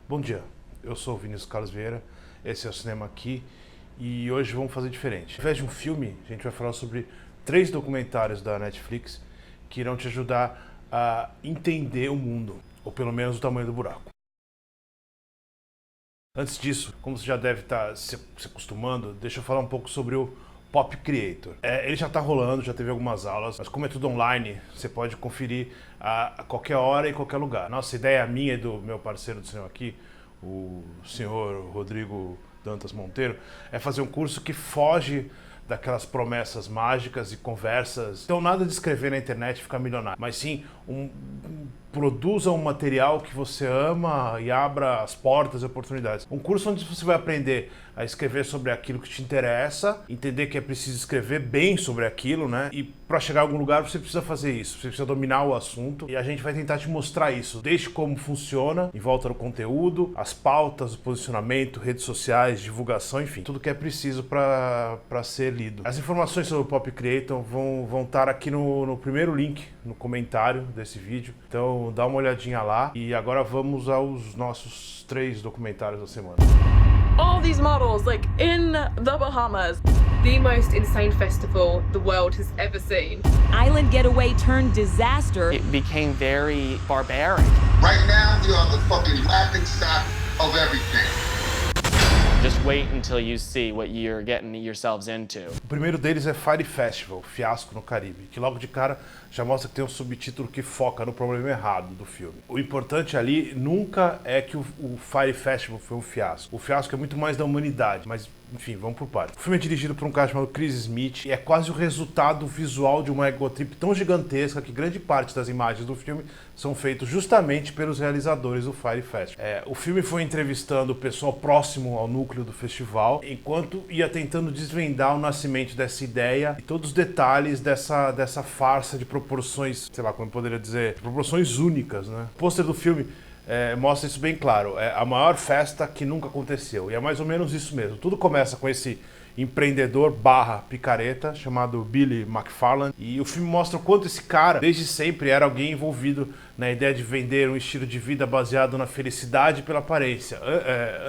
Bom dia, eu sou o Vinícius Carlos Vieira, esse é o Cinema Aqui e hoje vamos fazer diferente. Ao invés de um filme, a gente vai falar sobre 3 documentários da Netflix que irão te ajudar a entender o mundo, ou pelo menos o tamanho do buraco. Antes disso, como você já deve estar se acostumando, deixa eu falar um pouco sobre o Pop Creator. Ele já está rolando, já teve algumas aulas, mas como é tudo online, você pode conferir a qualquer hora e qualquer lugar. Nossa ideia, minha e do meu parceiro do cinema aqui, o senhor Rodrigo Dantas Monteiro, é fazer um curso que foge daquelas promessas mágicas e conversas. Então nada de escrever na internet e ficar milionário, mas sim produza um material que você ama e abra as portas e oportunidades. Um curso onde você vai aprender a escrever sobre aquilo que te interessa, entender que é preciso escrever bem sobre aquilo, né? E para chegar a algum lugar você precisa fazer isso, você precisa dominar o assunto e a gente vai tentar te mostrar isso, desde como funciona em volta do conteúdo, as pautas, o posicionamento, redes sociais, divulgação, enfim, tudo que é preciso para ser lido. As informações sobre o Pop Creator vão estar aqui no primeiro link, no comentário desse vídeo, então dá uma olhadinha lá e agora vamos aos nossos 3 documentários da semana. All these models, like, in the Bahamas. The most insane festival the world has ever seen. Island getaway turned disaster. It became very barbaric. Right now, we are the fucking laughing stock of everything. Just wait until you see what you're getting yourselves into. O primeiro deles é Fyre Festival, Fiasco no Caribe, que logo de cara já mostra que tem um subtítulo que foca no problema errado do filme. O importante ali nunca é que o Fyre Festival foi um fiasco. O fiasco é muito mais da humanidade, mas enfim, vamos por partes. O filme é dirigido por um cara chamado Chris Smith e é quase o resultado visual de uma egotrip tão gigantesca que grande parte das imagens do filme são feitas justamente pelos realizadores do Fyre Festival. O filme foi entrevistando o pessoal próximo ao núcleo do festival, enquanto ia tentando desvendar o nascimento dessa ideia e todos os detalhes dessa farsa de proporções, sei lá como eu poderia dizer, proporções únicas, né? O pôster do filme mostra isso bem claro. É a maior festa que nunca aconteceu. E é mais ou menos isso mesmo. Tudo começa com esse empreendedor / picareta chamado Billy McFarland. E o filme mostra o quanto esse cara, desde sempre, era alguém envolvido na ideia de vender um estilo de vida baseado na felicidade pela aparência.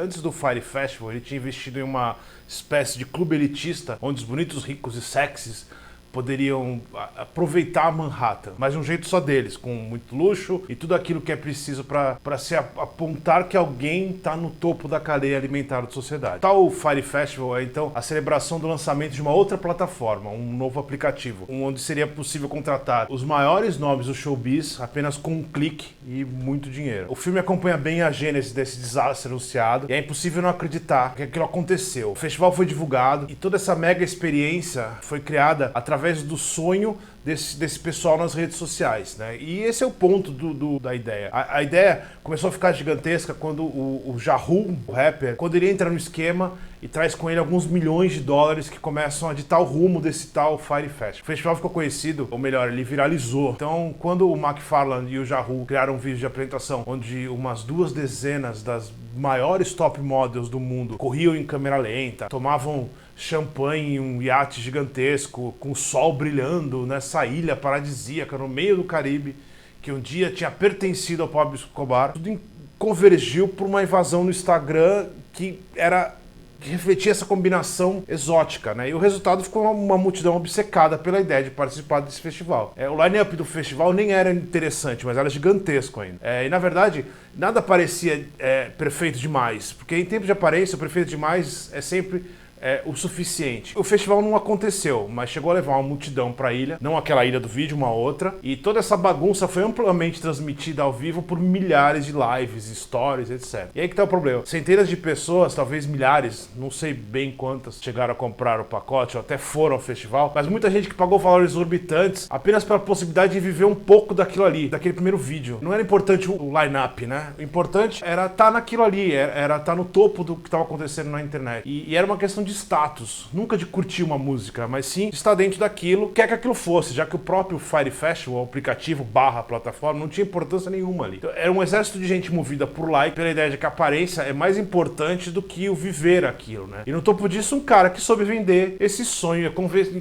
Antes do Fyre Festival, ele tinha investido em uma espécie de clube elitista, onde os bonitos, ricos e sexys poderiam aproveitar Manhattan, mas de um jeito só deles, com muito luxo e tudo aquilo que é preciso para se apontar que alguém está no topo da cadeia alimentar da sociedade. Tal Fyre Festival é então a celebração do lançamento de uma outra plataforma, um novo aplicativo, onde seria possível contratar os maiores nomes do showbiz apenas com um clique e muito dinheiro. O filme acompanha bem a gênese desse desastre anunciado e é impossível não acreditar que aquilo aconteceu. O festival foi divulgado e toda essa mega experiência foi criada através do sonho desse pessoal nas redes sociais, né? E esse é o ponto da ideia. A ideia começou a ficar gigantesca quando o Ja Rule, o rapper, quando ele entra no esquema e traz com ele alguns milhões de dólares que começam a ditar o rumo desse tal Fyre Festival. O festival ficou conhecido, ou melhor, ele viralizou. Então, quando o McFarland e o Ja Rule criaram um vídeo de apresentação onde umas 2 dezenas das maiores top models do mundo corriam em câmera lenta, tomavam champanhe em um iate gigantesco, com o sol brilhando nessa ilha paradisíaca no meio do Caribe, que um dia tinha pertencido ao Pablo Escobar, tudo convergiu por uma invasão no Instagram que refletia essa combinação exótica, né? E o resultado ficou uma multidão obcecada pela ideia de participar desse festival. O line-up do festival nem era interessante, mas era gigantesco ainda. E na verdade, nada parecia perfeito demais, porque em tempo de aparência, o perfeito demais é sempre o suficiente. O festival não aconteceu, mas chegou a levar uma multidão para a ilha, não aquela ilha do vídeo, uma outra, e toda essa bagunça foi amplamente transmitida ao vivo por milhares de lives, stories, etc. E aí que tá o problema. Centenas de pessoas, talvez milhares, não sei bem quantas, chegaram a comprar o pacote ou até foram ao festival, mas muita gente que pagou valores exorbitantes apenas pela possibilidade de viver um pouco daquilo ali, daquele primeiro vídeo. Não era importante o line-up, né? O importante era estar naquilo ali, era estar no topo do que estava acontecendo na internet. E era uma questão de status, nunca de curtir uma música, mas sim de estar dentro daquilo, quer que aquilo fosse, já que o próprio Fyre Festival, o aplicativo / plataforma, não tinha importância nenhuma ali. Então, era um exército de gente movida por like, pela ideia de que a aparência é mais importante do que o viver aquilo, né? E no topo disso, um cara que soube vender esse sonho,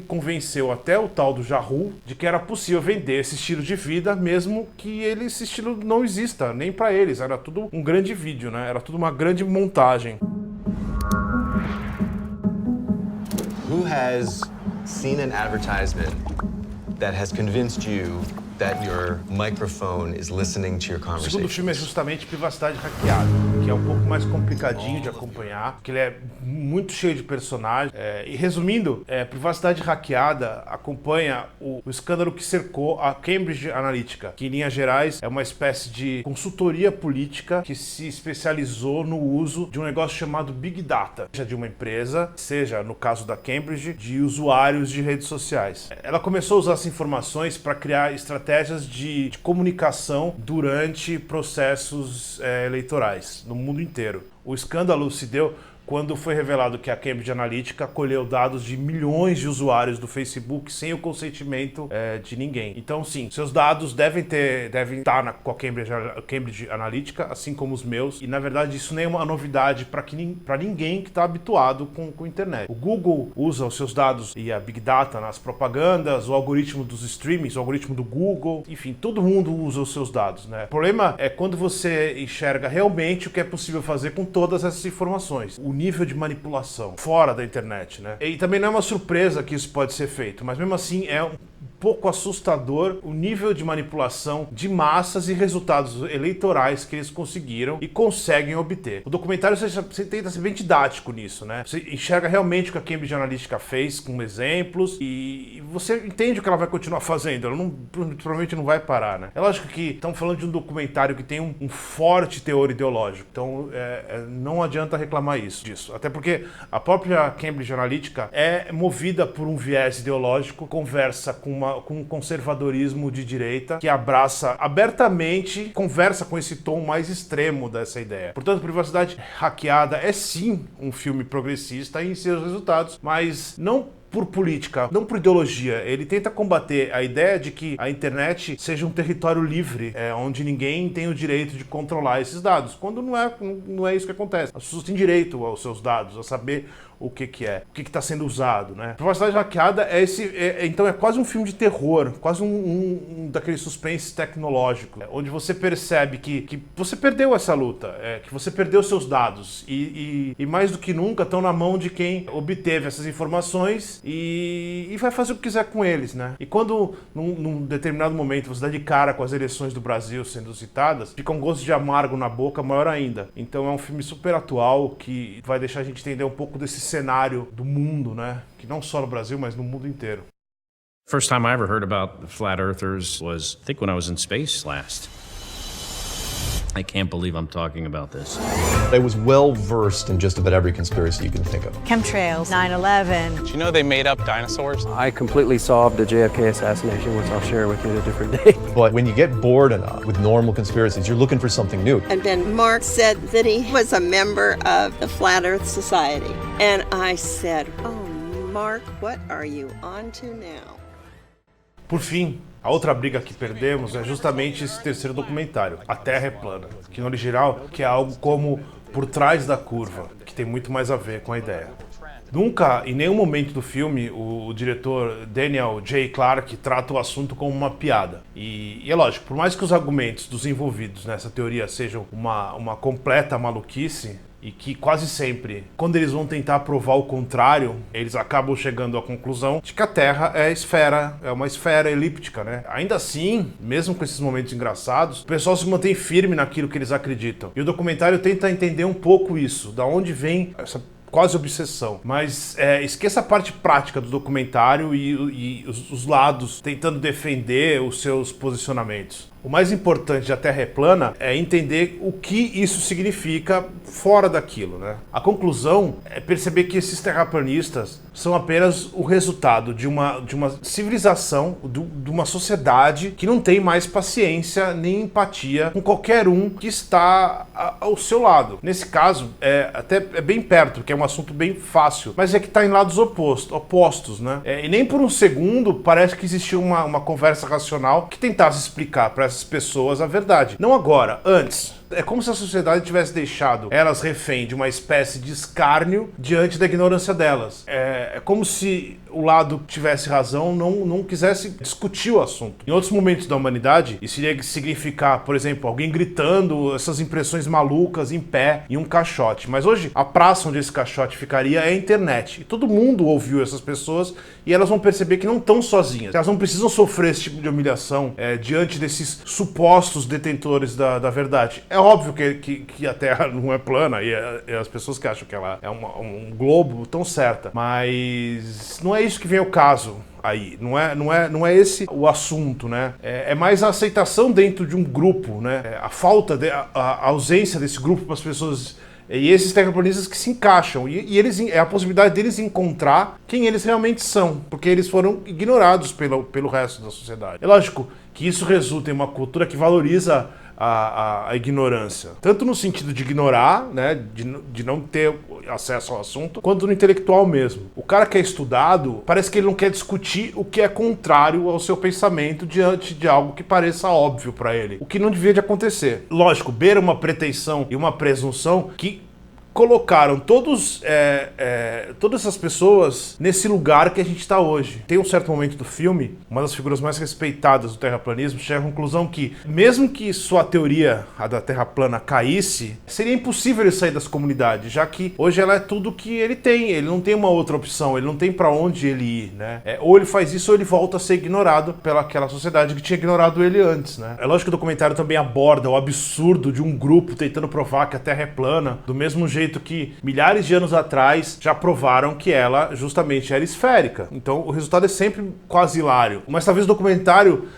convenceu até o tal do Yahoo de que era possível vender esse estilo de vida, mesmo que esse estilo não exista, nem pra eles. Era tudo um grande vídeo, né? Era tudo uma grande montagem. Who has seen an advertisement that has convinced you that your microphone is listening to your O conversation? segundo filme é justamente Privacidade Hackeada, que é um pouco mais complicadinho de acompanhar, que ele é muito cheio de personagens. E resumindo, Privacidade Hackeada acompanha o escândalo que cercou a Cambridge Analytica, que em linhas gerais é uma espécie de consultoria política que se especializou no uso de um negócio chamado Big Data, seja de uma empresa, seja, no caso da Cambridge, de usuários de redes sociais. Ela começou a usar essas informações para criar estratégias de comunicação durante processos eleitorais no mundo inteiro. O escândalo se deu quando foi revelado que a Cambridge Analytica colheu dados de milhões de usuários do Facebook sem o consentimento de ninguém. Então, sim, seus dados devem estar com a Cambridge Analytica, assim como os meus. E, na verdade, isso nem é uma novidade para ninguém que está habituado com a internet. O Google usa os seus dados e a Big Data nas propagandas, o algoritmo dos streamings, o algoritmo do Google. Enfim, todo mundo usa os seus dados, né? O problema é quando você enxerga realmente o que é possível fazer com todas essas informações. O nível de manipulação fora da internet, né? E também não é uma surpresa que isso pode ser feito, mas mesmo assim é um pouco assustador o nível de manipulação de massas e resultados eleitorais que eles conseguiram e conseguem obter. O documentário você tenta ser bem didático nisso, né? Você enxerga realmente o que a Cambridge Analytica fez com exemplos e você entende o que ela vai continuar fazendo. Ela provavelmente não vai parar, né? É lógico que estamos falando de um documentário que tem um forte teor ideológico, então não adianta reclamar disso. Até porque a própria Cambridge Analytica é movida por um viés ideológico, conversa com um conservadorismo de direita que abraça abertamente, conversa com esse tom mais extremo dessa ideia. Portanto, Privacidade Hackeada é sim um filme progressista em seus resultados, mas não por política, não por ideologia. Ele tenta combater a ideia de que a internet seja um território livre, onde ninguém tem o direito de controlar esses dados, quando não é isso que acontece. As pessoas têm direito aos seus dados, a saber o que está sendo usado, né? Privacidade Hackeada então é quase um filme de terror, quase um daqueles suspense tecnológico, onde você percebe que você perdeu essa luta, que você perdeu seus dados e mais do que nunca estão na mão de quem obteve essas informações e vai fazer o que quiser com eles, né? E quando num determinado momento você dá de cara com as eleições do Brasil sendo citadas, fica um gosto de amargo na boca maior ainda. Então é um filme super atual que vai deixar a gente entender um pouco desse cenário do mundo, né? Que não só no Brasil, mas no mundo inteiro. First time I ever heard about the flat earthers was, I think, when I was in space last. I can't believe I'm talking about this. I was well versed in just about every conspiracy you can think of. Chemtrails, 9/11. Did you know they made up dinosaurs? I completely solved the JFK assassination, which I'll share with you at a different day. But when you get bored enough with normal conspiracies, you're looking for something new. And then Mark said that he was a member of the Flat Earth Society. And I said, oh, Mark, what are you on to now? Por fim, a outra briga que perdemos é justamente esse terceiro documentário, A Terra é Plana, que no original que é algo como Por Trás da Curva, que tem muito mais a ver com a ideia. Nunca, em nenhum momento do filme, o diretor Daniel J. Clark trata o assunto como uma piada. E é lógico, por mais que os argumentos dos envolvidos nessa teoria sejam uma completa maluquice, e que quase sempre, quando eles vão tentar provar o contrário, eles acabam chegando à conclusão de que a Terra é uma esfera elíptica, né? Ainda assim, mesmo com esses momentos engraçados, o pessoal se mantém firme naquilo que eles acreditam. E o documentário tenta entender um pouco isso, da onde vem essa quase obsessão. Mas esqueça a parte prática do documentário e os lados tentando defender os seus posicionamentos. O mais importante da Terra é plana é entender o que isso significa fora daquilo, né? A conclusão é perceber que esses terraplanistas são apenas o resultado de uma civilização, de uma sociedade que não tem mais paciência nem empatia com qualquer um que está ao seu lado. Nesse caso, é bem perto, porque é um assunto bem fácil, mas é que está em lados opostos, né? E nem por um segundo parece que existia uma conversa racional que tentasse explicar para essas pessoas a verdade. Não agora, antes. É como se a sociedade tivesse deixado elas refém de uma espécie de escárnio diante da ignorância delas. É como se o lado que tivesse razão não quisesse discutir o assunto. Em outros momentos da humanidade, isso iria significar, por exemplo, alguém gritando essas impressões malucas em pé em um caixote. Mas hoje, a praça onde esse caixote ficaria é a internet. E todo mundo ouviu essas pessoas e elas vão perceber que não estão sozinhas. Elas não precisam sofrer esse tipo de humilhação diante desses supostos detentores da verdade. É óbvio que a Terra não é plana e as pessoas que acham que ela é um globo estão certas. Mas não é isso que vem ao caso aí. Não é esse o assunto, né? É mais a aceitação dentro de um grupo, né? A ausência desse grupo para as pessoas. E esses terraplanistas que se encaixam. E eles, é a possibilidade deles encontrar quem eles realmente são. Porque eles foram ignorados pelo resto da sociedade. É lógico que isso resulta em uma cultura que valoriza a ignorância. Tanto no sentido de ignorar, né, de não ter acesso ao assunto, quanto no intelectual mesmo. O cara que é estudado, parece que ele não quer discutir o que é contrário ao seu pensamento diante de algo que pareça óbvio para ele. O que não devia de acontecer. Lógico, beira uma pretensão e uma presunção que colocaram todas essas pessoas nesse lugar que a gente está hoje. Tem um certo momento do filme, uma das figuras mais respeitadas do terraplanismo chega à conclusão que, mesmo que sua teoria, a da Terra plana, caísse, seria impossível ele sair das comunidades, já que hoje ela é tudo que ele tem, ele não tem uma outra opção, ele não tem para onde ele ir, né? Ou ele faz isso ou ele volta a ser ignorado pelaquela sociedade que tinha ignorado ele antes, né? É lógico que o documentário também aborda o absurdo de um grupo tentando provar que a Terra é plana, do mesmo jeito que milhares de anos atrás já provaram que ela justamente era esférica. Então o resultado é sempre quase hilário. Mas talvez o documentário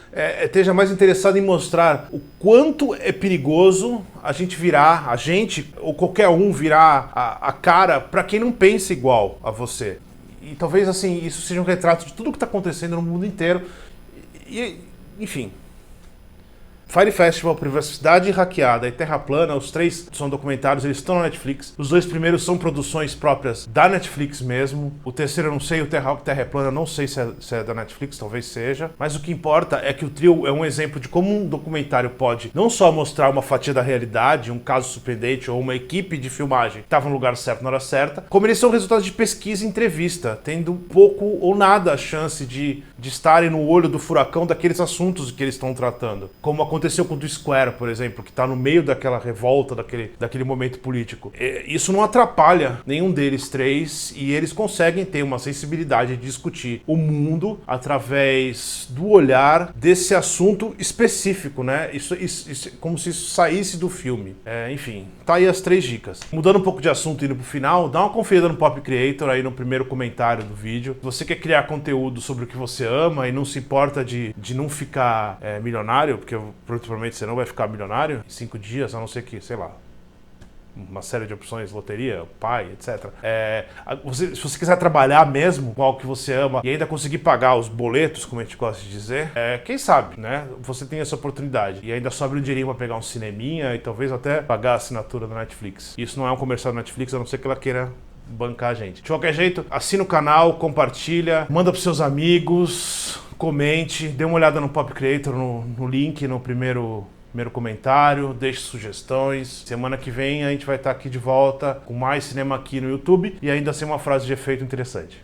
esteja mais interessado em mostrar o quanto é perigoso a gente ou qualquer um virar a cara para quem não pensa igual a você. E talvez assim isso seja um retrato de tudo o que está acontecendo no mundo inteiro. E, enfim. Fire Festival, Privacidade Hackeada e Terra Plana, os 3 são documentários, eles estão na Netflix. Os 2 primeiros são produções próprias da Netflix mesmo. O terceiro eu não sei, o Terra Plana não sei se é da Netflix, talvez seja. Mas o que importa é que o trio é um exemplo de como um documentário pode não só mostrar uma fatia da realidade, um caso surpreendente ou uma equipe de filmagem que estava no lugar certo na hora certa, como eles são resultados de pesquisa e entrevista, tendo pouco ou nada a chance de estarem no olho do furacão daqueles assuntos que eles estão tratando. Como aconteceu com o do Square, por exemplo, que está no meio daquela revolta, daquele momento político. Isso não atrapalha nenhum deles 3 e eles conseguem ter uma sensibilidade de discutir o mundo através do olhar desse assunto específico, né? Isso como se isso saísse do filme. Enfim, tá aí as 3 dicas. Mudando um pouco de assunto e indo pro final, dá uma conferida no Pop Creator aí no primeiro comentário do vídeo. Se você quer criar conteúdo sobre o que você ama e não se importa de não ficar milionário, porque provavelmente você não vai ficar milionário em 5 dias, a não ser que, sei lá, uma série de opções, loteria, pai, etc. Se você quiser trabalhar mesmo com algo que você ama e ainda conseguir pagar os boletos, como a gente gosta de dizer, quem sabe, né? Você tem essa oportunidade. E ainda sobra um dinheirinho pra pegar um cineminha e talvez até pagar a assinatura da Netflix. Isso não é um comercial da Netflix, a não ser que ela queira bancar a gente. De qualquer jeito, assina o canal, compartilha, manda pros seus amigos, comente, dê uma olhada no Pop Creator, no link, no primeiro comentário, deixe sugestões. Semana que vem a gente vai estar aqui de volta com mais cinema aqui no YouTube e ainda sem uma frase de efeito interessante.